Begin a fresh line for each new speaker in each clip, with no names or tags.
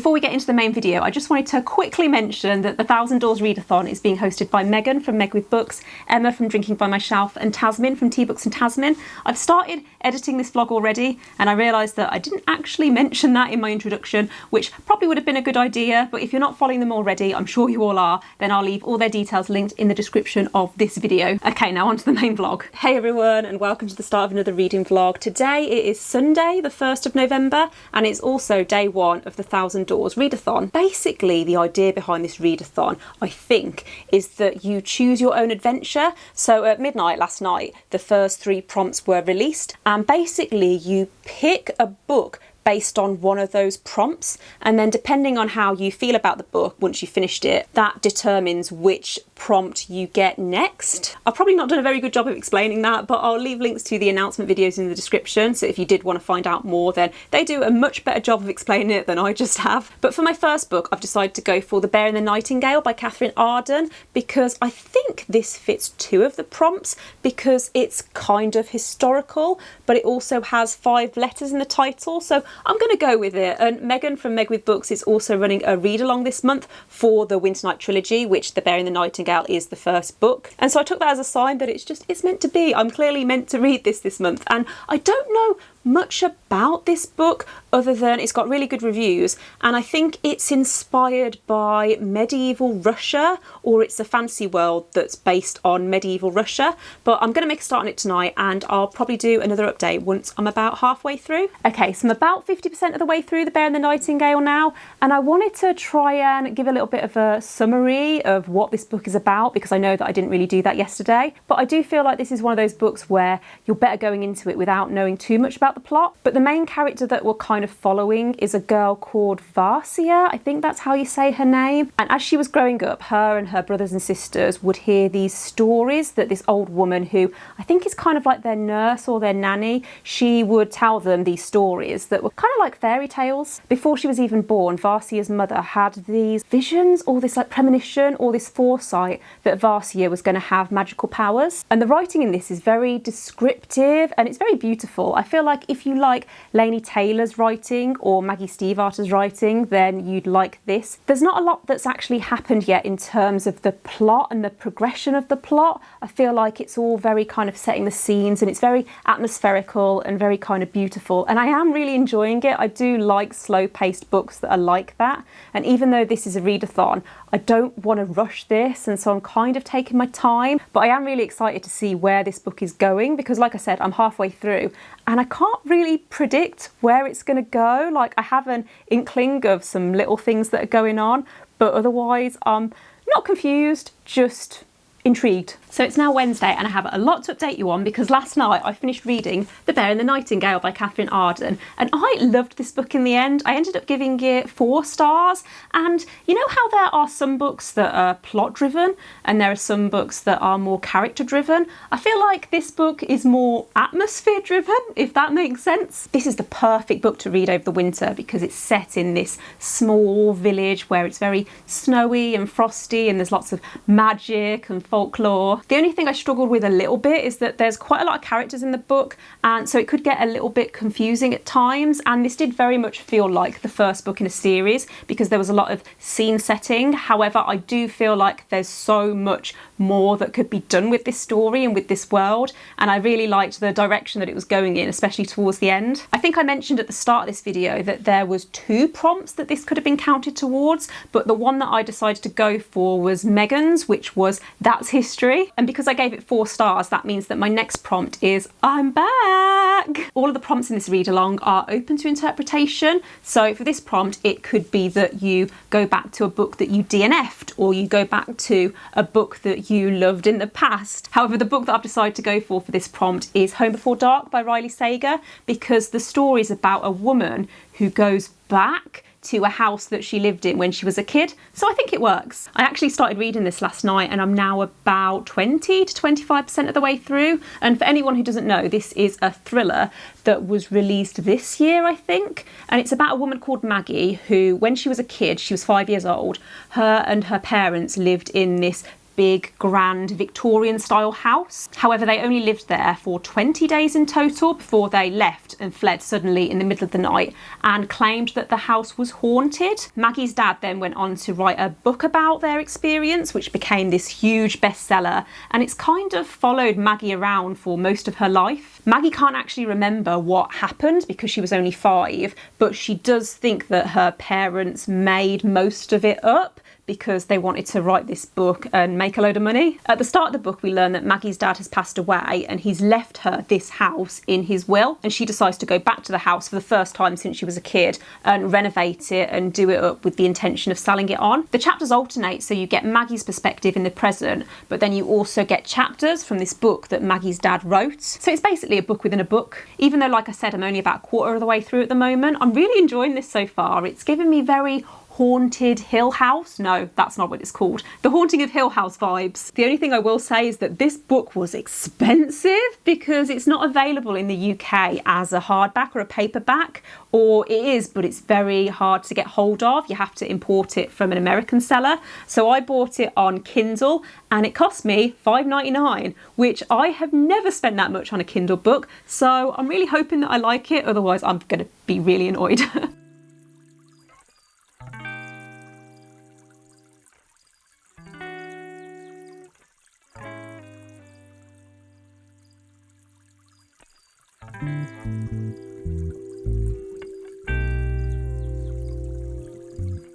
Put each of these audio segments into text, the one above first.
Before we get into the main video, I just wanted to quickly mention that the 1000 Doors Readathon is being hosted by Megan from Meg with Books, Emma from Drinking by My Shelf, and Tasmin from Tea Books and Tasmin. I've started editing this vlog already, and I realised that I didn't actually mention that in my introduction, which probably would have been a good idea, but if you're not following them already, I'm sure you all are, then I'll leave all their details linked in the description of this video. Okay, now on to the main vlog. Hey everyone, and welcome to the start of another reading vlog. Today it is Sunday, the 1st of November, and it's also day one of the 1000 Doors Readathon. Basically, the idea behind this readathon, I think, is that you choose your own adventure. So at midnight last night, the first 3 prompts were released, and basically you pick a book based on one of those prompts, and then depending on how you feel about the book once you finished it, that determines which prompt you get next. I've probably not done a very good job of explaining that, but I'll leave links to the announcement videos in the description, so if you did want to find out more, then they do a much better job of explaining it than I just have. But for my first book, I've decided to go for The Bear and the Nightingale by Catherine Arden, because I think this fits 2 of the prompts, because it's kind of historical, but it also has 5 letters in the title, so I'm going to go with it. And Megan from Meg with Books is also running a read along this month for the Winter Night trilogy, which The Bear and the Nightingale is the first book. And so I took that as a sign that it's meant to be. I'm clearly meant to read this month. And I don't know much about this book other than it's got really good reviews, and I think it's inspired by medieval Russia, or it's a fantasy world that's based on medieval Russia. But I'm going to make a start on it tonight, and I'll probably do another update once I'm about halfway through. Okay, so I'm about 50% of the way through The Bear and the Nightingale now, and I wanted to try and give a little bit of a summary of what this book is about, because I know that I didn't really do that yesterday. But I do feel like this is one of those books where you're better going into it without knowing too much about the plot. But the main character that we're kind of following is a girl called Varsia, I think that's how you say her name. And as she was growing up, her and her brothers and sisters would hear these stories that this old woman, who I think is kind of like their nurse or their nanny, she would tell them these stories that were kind of like fairy tales. Before she was even born, Varsia's mother had these visions, or this like premonition, or this foresight that Varsia was going to have magical powers. And the writing in this is very descriptive and it's very beautiful. I feel like if you like Laini Taylor's writing or Maggie Stiefvater's writing, then you'd like this. There's not a lot that's actually happened yet in terms of the plot and the progression of the plot. I feel like it's all very kind of setting the scenes, and it's very atmospherical and very kind of beautiful, and I am really enjoying it. I do like slow-paced books that are like that, and even though this is a readathon, I don't want to rush this, and so I'm kind of taking my time. But I am really excited to see where this book is going, because like I said, I'm halfway through and I can't really predict where it's going to go. Like, I have an inkling of some little things that are going on, but otherwise I'm not confused, just intrigued. So it's now Wednesday and I have a lot to update you on, because last night I finished reading The Bear and the Nightingale by Catherine Arden, and I loved this book in the end. I ended up giving it 4 stars, and you know how there are some books that are plot driven and there are some books that are more character driven? I feel like this book is more atmosphere driven, if that makes sense. This is the perfect book to read over the winter because it's set in this small village where it's very snowy and frosty and there's lots of magic and folklore. The only thing I struggled with a little bit is that there's quite a lot of characters in the book, and so it could get a little bit confusing at times, and this did very much feel like the first book in a series because there was a lot of scene setting. However, I do feel like there's so much more that could be done with this story and with this world, and I really liked the direction that it was going in, especially towards the end. I think I mentioned at the start of this video that there was 2 prompts that this could have been counted towards, but the one that I decided to go for was Megan's, which was That's History. And because I gave it 4 stars, that means that my next prompt is I'm back. All of the prompts in this read along are open to interpretation. So for this prompt, it could be that you go back to a book that you DNF'd, or you go back to a book that you loved in the past. However, the book that I've decided to go for this prompt is Home Before Dark by Riley Sager, because the story is about a woman who goes back to a house that she lived in when she was a kid, so I think it works. I actually started reading this last night and I'm now about 20 to 25% of the way through, and for anyone who doesn't know, this is a thriller that was released this year, I think, and it's about a woman called Maggie who, when she was a kid, she was 5 years old, her and her parents lived in this big, grand, Victorian-style house. However, they only lived there for 20 days in total before they left and fled suddenly in the middle of the night and claimed that the house was haunted. Maggie's dad then went on to write a book about their experience, which became this huge bestseller, and it's kind of followed Maggie around for most of her life. Maggie can't actually remember what happened because she was only 5, but she does think that her parents made most of it up because they wanted to write this book and make a load of money. At the start of the book, we learn that Maggie's dad has passed away and he's left her this house in his will, and she decides to go back to the house for the first time since she was a kid and renovate it and do it up with the intention of selling it on. The chapters alternate, so you get Maggie's perspective in the present, but then you also get chapters from this book that Maggie's dad wrote. So it's basically a book within a book. Even though, like I said, I'm only about a quarter of the way through at the moment, I'm really enjoying this so far. It's given me very Haunted Hill House. No, that's not what it's called. The Haunting of Hill House vibes. The only thing I will say is that this book was expensive because it's not available in the UK as a hardback or a paperback, or it is, but it's very hard to get hold of. You have to import it from an American seller. So I bought it on Kindle and it cost me $5.99, which I have never spent that much on a Kindle book. So I'm really hoping that I like it. Otherwise, I'm going to be really annoyed.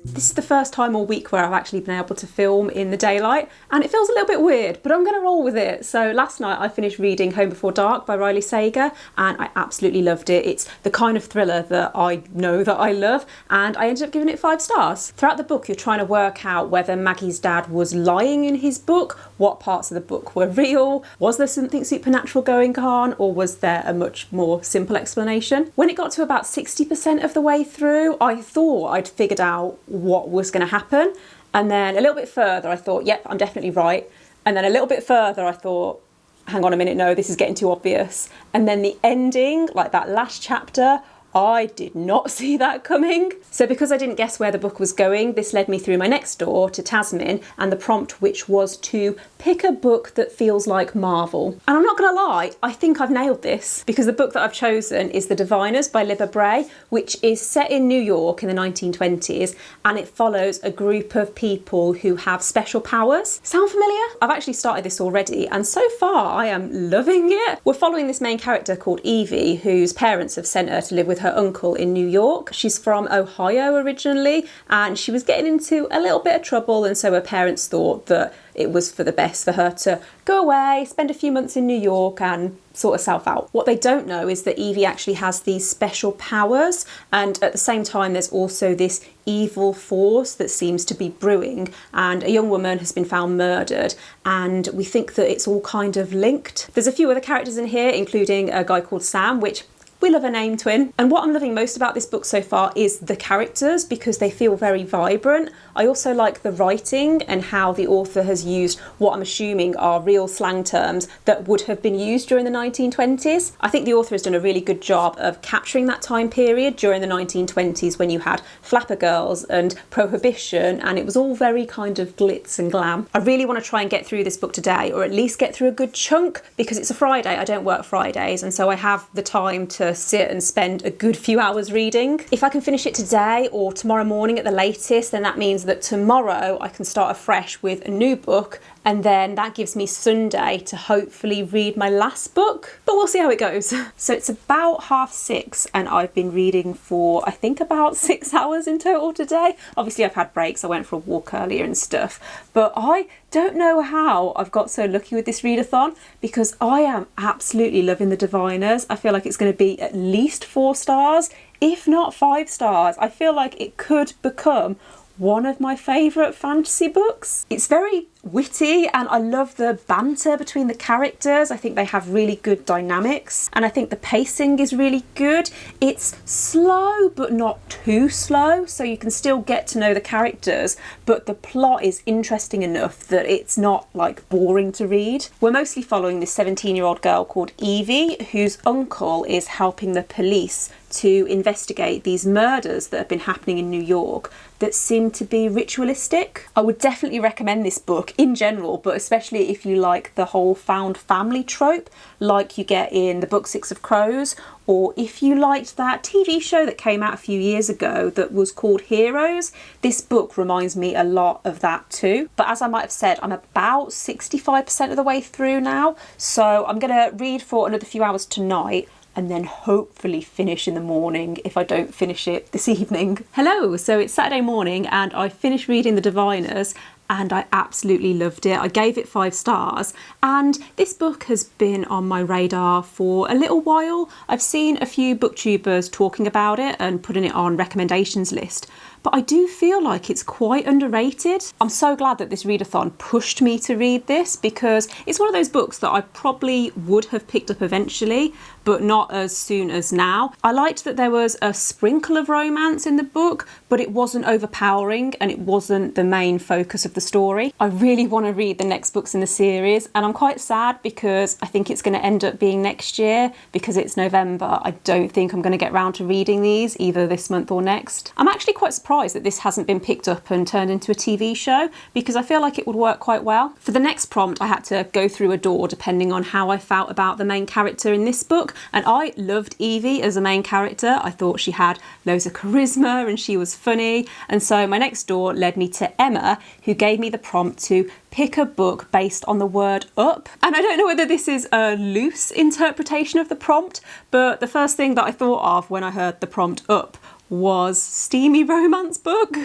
This is the first time all week where I've actually been able to film in the daylight, and it feels a little bit weird, but I'm going to roll with it. So last night I finished reading Home Before Dark by Riley Sager, and I absolutely loved it. It's the kind of thriller that I know that I love, and I ended up giving it 5 stars. Throughout the book, you're trying to work out whether Maggie's dad was lying in his book, what parts of the book were real, was there something supernatural going on, or was there a much more simple explanation? When it got to about 60% of the way through, I thought I'd figured out what was going to happen, and then a little bit further I thought, yep, I'm definitely right, and then a little bit further I thought, hang on a minute, no, this is getting too obvious. And then the ending, like that last chapter, I did not see that coming. So because I didn't guess where the book was going, this led me through my next door to Tasmin and the prompt, which was to pick a book that feels like Marvel. And I'm not gonna lie, I think I've nailed this, because the book that I've chosen is The Diviners by Libba Bray, which is set in New York in the 1920s, and it follows a group of people who have special powers. Sound familiar? I've actually started this already, and so far I am loving it. We're following this main character called Evie, whose parents have sent her to live with her uncle in New York. She's from Ohio originally, and she was getting into a little bit of trouble, and so her parents thought that it was for the best for her to go away, spend a few months in New York and sort herself out. What they don't know is that Evie actually has these special powers, and at the same time there's also this evil force that seems to be brewing, and a young woman has been found murdered, and we think that it's all kind of linked. There's a few other characters in here, including a guy called Sam, which we love a name twin. And what I'm loving most about this book so far is the characters, because they feel very vibrant. I also like the writing and how the author has used what I'm assuming are real slang terms that would have been used during the 1920s. I think the author has done a really good job of capturing that time period during the 1920s when you had flapper girls and prohibition, and it was all very kind of glitz and glam. I really want to try and get through this book today, or at least get through a good chunk, because it's a Friday. I don't work Fridays, and so I have the time to sit and spend a good few hours reading. If I can finish it today or tomorrow morning at the latest, then that means that tomorrow I can start afresh with a new book, and then that gives me Sunday to hopefully read my last book, but we'll see how it goes. So it's about 6:30 and I've been reading for I think about 6 hours in total today. Obviously I've had breaks, I went for a walk earlier and stuff, but I don't know how I've got so lucky with this readathon, because I am absolutely loving The Diviners. I feel like it's going to be at least 4 stars, if not 5 stars. I feel like it could become one of my favourite fantasy books. It's very witty, and I love the banter between the characters. I think they have really good dynamics, and I think the pacing is really good. It's slow but not too slow, so you can still get to know the characters, but the plot is interesting enough that it's not like boring to read. We're mostly following this 17-year-old girl called Evie, whose uncle is helping the police to investigate these murders that have been happening in New York that seem to be ritualistic. I would definitely recommend this book book in general, but especially if you like the whole found family trope like you get in the book Six of Crows, or if you liked that TV show that came out a few years ago that was called Heroes. This book reminds me a lot of that too. But as I might have said, I'm about 65% of the way through now, so I'm going to read for another few hours tonight and then hopefully finish in the morning if I don't finish it this evening. Hello, so it's Saturday morning and I finished reading The Diviners and I absolutely loved it. I gave it 5 stars, and this book has been on my radar for a little while. I've seen a few booktubers talking about it and putting it on recommendations list, but I do feel like it's quite underrated. I'm so glad that this readathon pushed me to read this, because it's one of those books that I probably would have picked up eventually, but not as soon as now. I liked that there was a sprinkle of romance in the book, but it wasn't overpowering and it wasn't the main focus of the story. I really want to read the next books in the series, and I'm quite sad because I think it's going to end up being next year because it's November. I don't think I'm going to get round to reading these either this month or next. I'm actually quite surprised that this hasn't been picked up and turned into a TV show, because I feel like it would work quite well. For the next prompt, I had to go through a door depending on how I felt about the main character in this book, and I loved Evie as a main character. I thought she had loads of charisma and she was funny, and so my next door led me to Emma, who gave me the prompt to pick a book based on the word up. And I don't know whether this is a loose interpretation of the prompt, but the first thing that I thought of when I heard the prompt up was steamy romance book.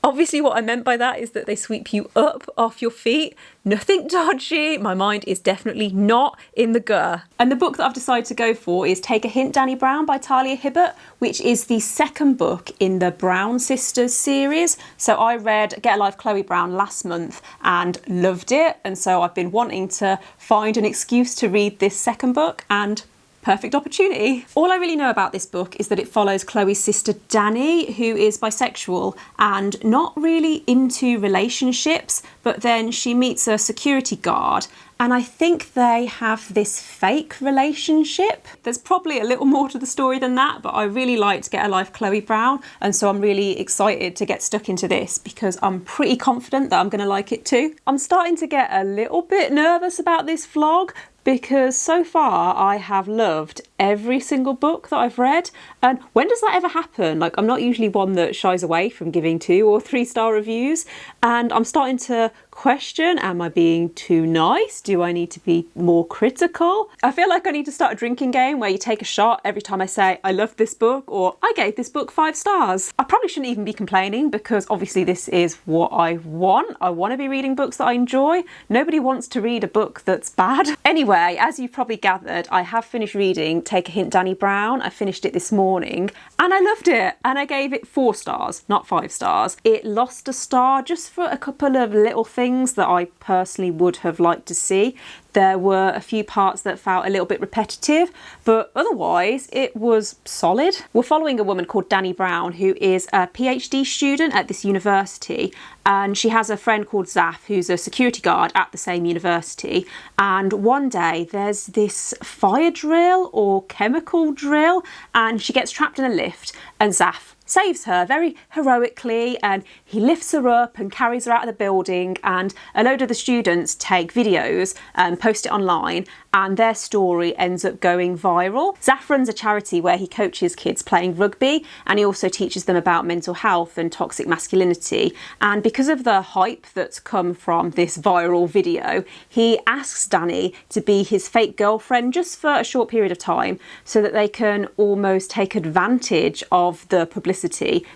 Obviously what I meant by that is that they sweep you up off your feet. Nothing dodgy. My mind is definitely not in the gutter. And the book that I've decided to go for is Take a Hint, Danny Brown by Talia Hibbert, which is the second book in the Brown Sisters series. So I read Get a Life Chloe Brown last month and loved it, and so I've been wanting to find an excuse to read this second book, and perfect opportunity. All I really know about this book is that it follows Chloe's sister Danny, who is bisexual and not really into relationships, but then she meets a security guard and I think they have this fake relationship. There's probably a little more to the story than that, but I really liked Get a Life Chloe Brown, and so I'm really excited to get stuck into this because I'm pretty confident that I'm going to like it too. I'm starting to get a little bit nervous about this vlog, because so far I have loved every single book that I've read, and when does that ever happen? Like, I'm not usually one that shies away from giving 2 or 3 star reviews, and I'm starting to question, am I being too nice? Do I need to be more critical? I feel like I need to start a drinking game where you take a shot every time I say I loved this book or I gave this book 5 stars. I probably shouldn't even be complaining, because obviously this is what I want. I want to be reading books that I enjoy. Nobody wants to read a book that's bad. Anyway, as you've probably gathered, I have finished reading Take a Hint, Danny Brown. I finished it this morning and I loved it, and I gave it 4 stars, not 5 stars. It lost a star just for a couple of little things that I personally would have liked to see. There were a few parts that felt a little bit repetitive, but otherwise it was solid. We're following a woman called Danny Brown, who is a PhD student at this university, and she has a friend called Zaf, who's a security guard at the same university. And one day there's this fire drill or chemical drill, and she gets trapped in a lift, and Zaf saves her very heroically, and he lifts her up and carries her out of the building, and a load of the students take videos and post it online, and their story ends up going viral. Zaf runs a charity where he coaches kids playing rugby, and he also teaches them about mental health and toxic masculinity. And because of the hype that's come from this viral video, he asks Danny to be his fake girlfriend just for a short period of time, so that they can almost take advantage of the publicity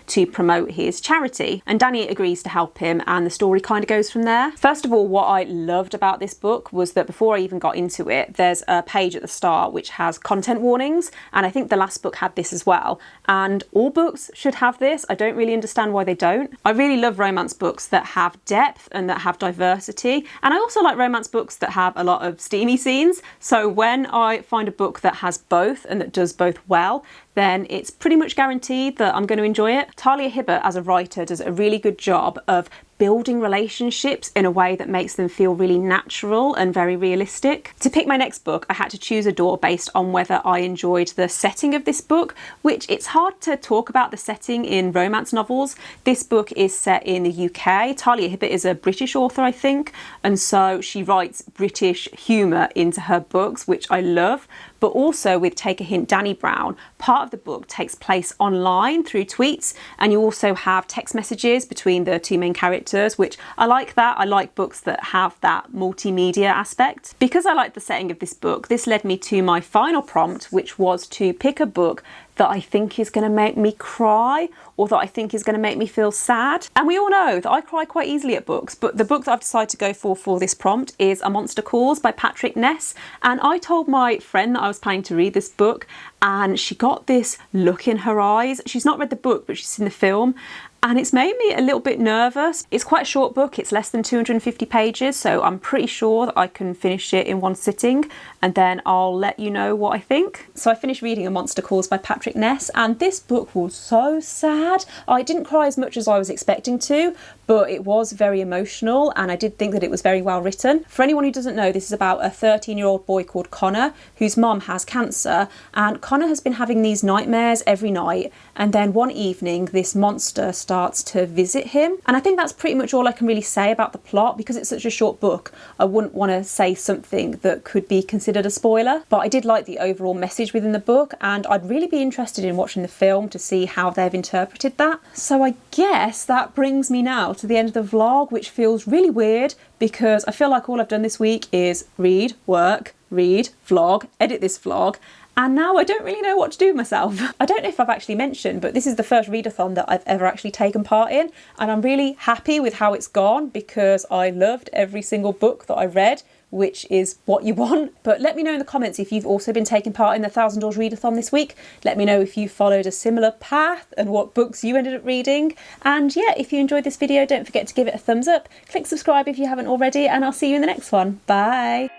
to promote his charity. And Danny agrees to help him, and the story kind of goes from there. First of all, what I loved about this book was that before I even got into it, there's a page at the start which has content warnings, and I think the last book had this as well, and all books should have this. I don't really understand why they don't. I really love romance books that have depth and that have diversity, and I also like romance books that have a lot of steamy scenes. So when I find a book that has both and that does both well, then it's pretty much guaranteed that I'm going to enjoy it. Talia Hibbert as a writer does a really good job of building relationships in a way that makes them feel really natural and very realistic. To pick my next book, I had to choose a door based on whether I enjoyed the setting of this book, which it's hard to talk about the setting in romance novels. This book is set in the UK. Talia Hibbert is a British author, I think, and so she writes British humour into her books, which I love. But also with Take a Hint, Danny Brown, part of the book takes place online through tweets, and you also have text messages between the two main characters, which I like that. I like books that have that multimedia aspect. Because I like the setting of this book, this led me to my final prompt, which was to pick a book that I think is going to make me cry, or that I think is going to make me feel sad. And we all know that I cry quite easily at books, but the book that I've decided to go for this prompt is A Monster Calls by Patrick Ness. And I told my friend that I was planning to read this book, and she got this look in her eyes. She's not read the book, but she's seen the film, and it's made me a little bit nervous. It's quite a short book, it's less than 250 pages, so I'm pretty sure that I can finish it in one sitting, and then I'll let you know what I think. So I finished reading A Monster Calls by Patrick Ness, and this book was so sad. I didn't cry as much as I was expecting to, but it was very emotional, and I did think that it was very well written. For anyone who doesn't know, this is about a 13-year-old boy called Connor, whose mum has cancer, and Connor has been having these nightmares every night, and then one evening this monster starts to visit him. And I think that's pretty much all I can really say about the plot. Because it's such a short book, I wouldn't want to say something that could be considered a spoiler, but I did like the overall message within the book, and I'd really be interested in watching the film to see how they've interpreted that. So I guess that brings me now to the end of the vlog, which feels really weird because I feel like all I've done this week is read, work, read, vlog, edit this vlog, and now I don't really know what to do with myself. I don't know if I've actually mentioned, but this is the first readathon that I've ever actually taken part in, and I'm really happy with how it's gone because I loved every single book that I read, which is what you want. But let me know in the comments if you've also been taking part in the 1000 Doors Readathon this week. Let me know if you followed a similar path and what books you ended up reading. And yeah, if you enjoyed this video, don't forget to give it a thumbs up. Click subscribe if you haven't already, and I'll see you in the next one. Bye.